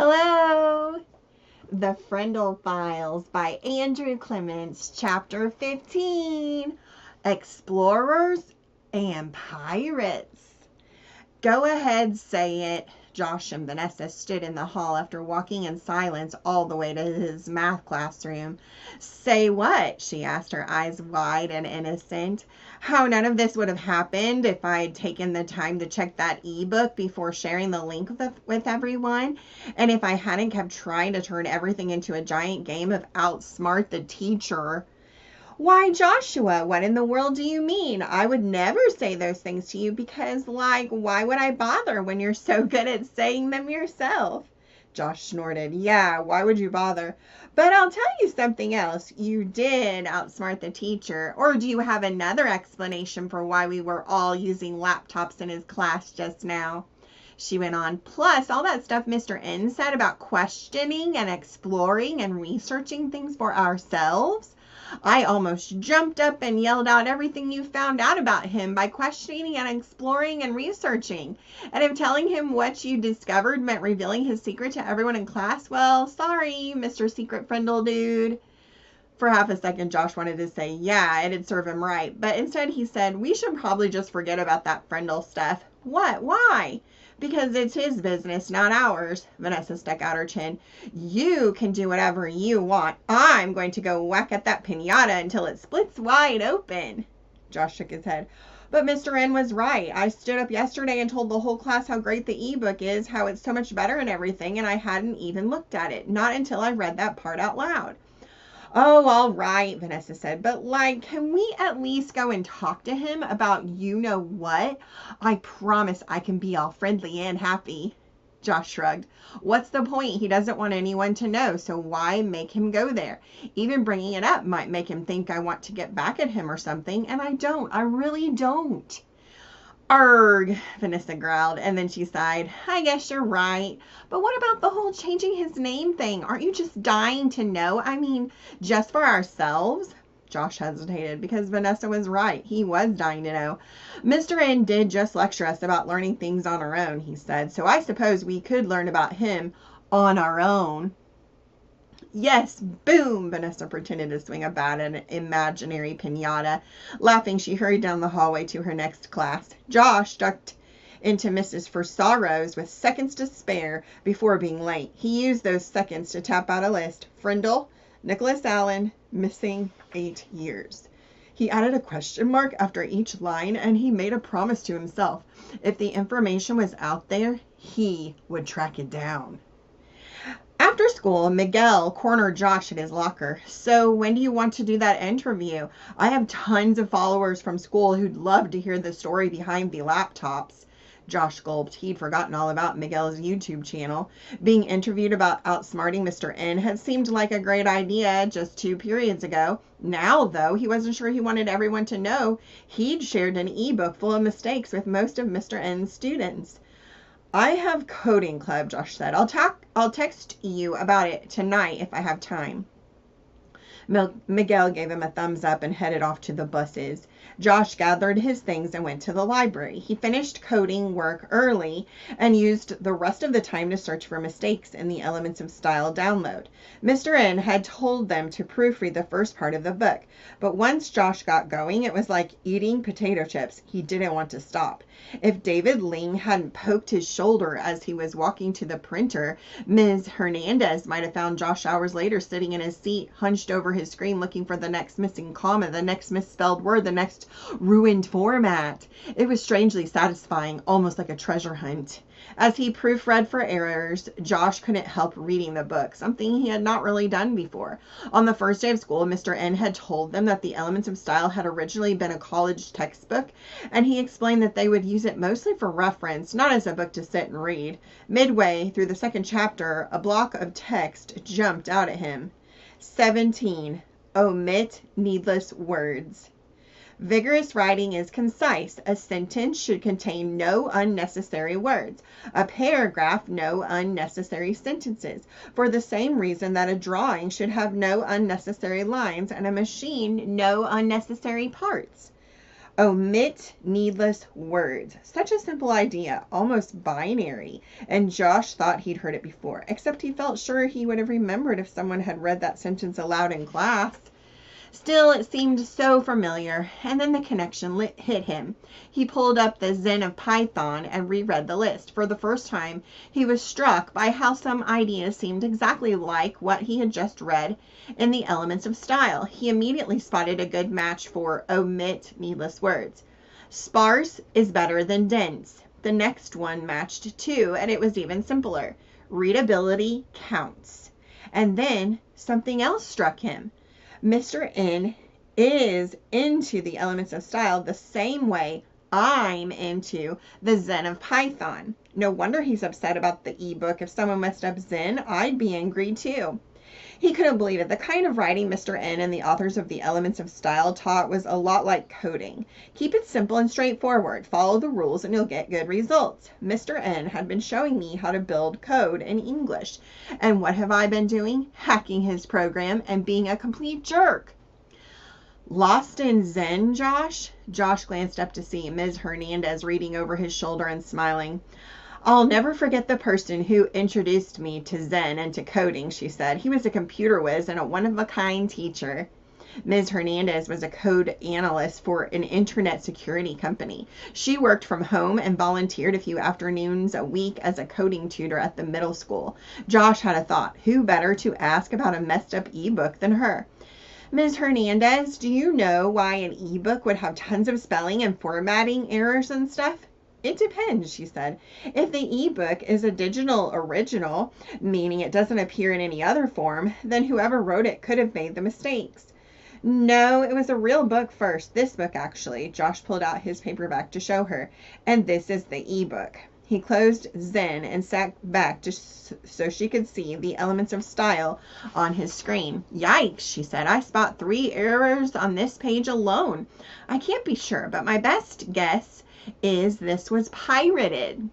Hello! The Frindle Files by Andrew Clements, Chapter 15, Explorers and Pirates. Go ahead, say it. Josh and Vanessa stood in the hall after walking in silence all the way to his math classroom. Say what? She asked, her eyes wide and innocent. How none of this would have happened if I had taken the time to check that ebook before sharing the link with everyone, and if I hadn't kept trying to turn everything into a giant game of outsmart the teacher. Why, Joshua, what in the world do you mean? I would never say those things to you because, why would I bother when you're so good at saying them yourself? Josh snorted. Yeah, why would you bother? But I'll tell you something else. You did outsmart the teacher. Or do you have another explanation for why we were all using laptops in his class just now? She went on. Plus, all that stuff Mr. N said about questioning and exploring and researching things for ourselves. I almost jumped up and yelled out everything you found out about him by questioning and exploring and researching. And if telling him what you discovered meant revealing his secret to everyone in class, well, sorry, Mr. Secret Frindle Dude. For half a second, Josh wanted to say, yeah, it'd serve him right. But instead he said, we should probably just forget about that Frindle stuff. What? Why? Because it's his business, not ours. Vanessa stuck out her chin. You can do whatever you want. I'm going to go whack at that piñata until it splits wide open. Josh shook his head. But Mr. N was right. I stood up yesterday and told the whole class how great the ebook is, how it's so much better and everything, and I hadn't even looked at it. Not until I read that part out loud. Oh, all right, Vanessa said, but can we at least go and talk to him about you-know-what? I promise I can be all friendly and happy. Josh shrugged. What's the point? He doesn't want anyone to know, so why make him go there? Even bringing it up might make him think I want to get back at him or something, and I don't. I really don't. Arg, Vanessa growled, and then she sighed. I guess you're right. But what about the whole changing his name thing? Aren't you just dying to know? I mean, just for ourselves? Josh hesitated because Vanessa was right. He was dying to know. Mr. N did just lecture us about learning things on our own, he said, so I suppose we could learn about him on our own. Yes, boom! Vanessa pretended to swing a bat at an imaginary piñata. Laughing, she hurried down the hallway to her next class. Josh ducked into Mrs. Forsorrow's with seconds to spare before being late. He used those seconds to tap out a list. Frindle, Nicholas Allen, missing 8 years. He added a question mark after each line, and he made a promise to himself. If the information was out there, he would track it down. After school, Miguel cornered Josh at his locker. So when do you want to do that interview? I have tons of followers from school who'd love to hear the story behind the laptops. Josh gulped. He'd forgotten all about Miguel's YouTube channel. Being interviewed about outsmarting Mr. N had seemed like a great idea just 2 periods ago. Now, though, he wasn't sure he wanted everyone to know he'd shared an ebook full of mistakes with most of Mr. N's students. I have coding club, Josh said. I'll text you about it tonight if I have time. Miguel gave him a thumbs up and headed off to the buses. Josh gathered his things and went to the library. He finished coding work early and used the rest of the time to search for mistakes in the Elements of Style download. Mr. N had told them to proofread the first part of the book, but once Josh got going, it was like eating potato chips. He didn't want to stop. If David Ling hadn't poked his shoulder as he was walking to the printer, Ms. Hernandez might have found Josh hours later sitting in his seat, hunched over his screen looking for the next missing comma, the next misspelled word, the next ruined format. It was strangely satisfying, almost like a treasure hunt. As he proofread for errors, Josh couldn't help reading the book, something he had not really done before. On the first day of school, Mr. N had told them that the Elements of Style had originally been a college textbook, and he explained that they would use it mostly for reference, not as a book to sit and read. Midway through the second chapter, a block of text jumped out at him. 17. Omit needless words. Vigorous writing is concise. A sentence should contain no unnecessary words. A paragraph, no unnecessary sentences. For the same reason that a drawing should have no unnecessary lines and a machine no unnecessary parts. Omit needless words. Such a simple idea, almost binary. And Josh thought he'd heard it before, except he felt sure he would have remembered if someone had read that sentence aloud in class. Still, it seemed so familiar, and then the connection hit him. He pulled up the Zen of Python and reread the list. For the first time, he was struck by how some ideas seemed exactly like what he had just read in the Elements of Style. He immediately spotted a good match for omit needless words. Sparse is better than dense. The next one matched too, and it was even simpler. Readability counts. And then something else struck him. Mr. N is into the Elements of Style the same way I'm into the Zen of Python. No wonder he's upset about the ebook. If someone messed up Zen, I'd be angry too. He couldn't believe it. The kind of writing Mr. N and the authors of the Elements of Style taught was a lot like coding. Keep it simple and straightforward. Follow the rules and you'll get good results. Mr. N had been showing me how to build code in English. And what have I been doing? Hacking his program and being a complete jerk. Lost in Zen, Josh? Josh glanced up to see Ms. Hernandez reading over his shoulder and smiling. I'll never forget the person who introduced me to Zen and to coding, she said. He was a computer whiz and a one-of-a-kind teacher. Ms. Hernandez was a code analyst for an internet security company. She worked from home and volunteered a few afternoons a week as a coding tutor at the middle school. Josh had a thought. Who better to ask about a messed up ebook than her? Ms. Hernandez, do you know why an ebook would have tons of spelling and formatting errors and stuff? It depends, she said. If the ebook is a digital original, meaning it doesn't appear in any other form, then whoever wrote it could have made the mistakes. No, it was a real book first. This book, actually. Josh pulled out his paperback to show her. And this is the ebook. He closed Zen and sat back just so she could see the Elements of Style on his screen. Yikes, she said. I spot 3 errors on this page alone. I can't be sure, but my best guess is this was pirated.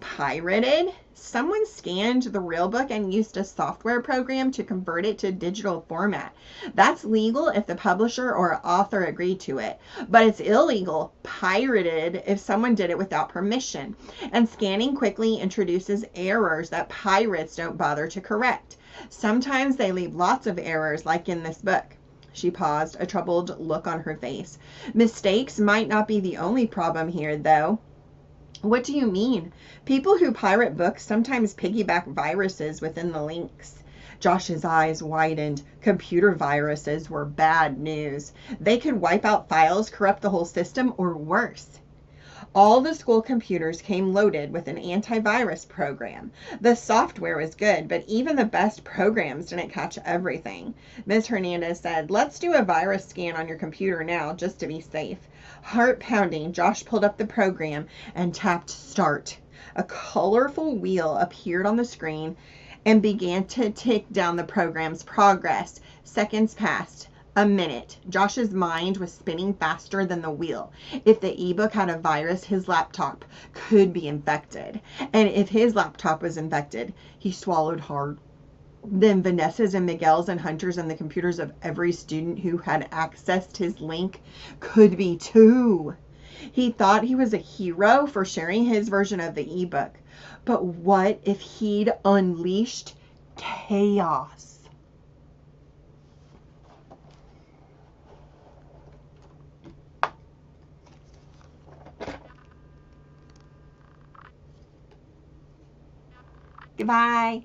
Pirated? Someone scanned the real book and used a software program to convert it to digital format. That's legal if the publisher or author agreed to it, but it's illegal, pirated, if someone did it without permission. And scanning quickly introduces errors that pirates don't bother to correct. Sometimes they leave lots of errors, like in this book. She paused, a troubled look on her face. Mistakes might not be the only problem here, though. What do you mean? People who pirate books sometimes piggyback viruses within the links. Josh's eyes widened. Computer viruses were bad news. They could wipe out files, corrupt the whole system, or worse. All the school computers came loaded with an antivirus program. The software was good, but even the best programs didn't catch everything. Ms. Hernandez said, let's do a virus scan on your computer now, just to be safe. Heart pounding, Josh pulled up the program and tapped start. A colorful wheel appeared on the screen and began to tick down the program's progress. Seconds passed. A minute. Josh's mind was spinning faster than the wheel. If the ebook had a virus, his laptop could be infected. And if his laptop was infected, he swallowed hard. Then Vanessa's and Miguel's and Hunter's and the computers of every student who had accessed his link could be too. He thought he was a hero for sharing his version of the ebook. But what if he'd unleashed chaos? Goodbye.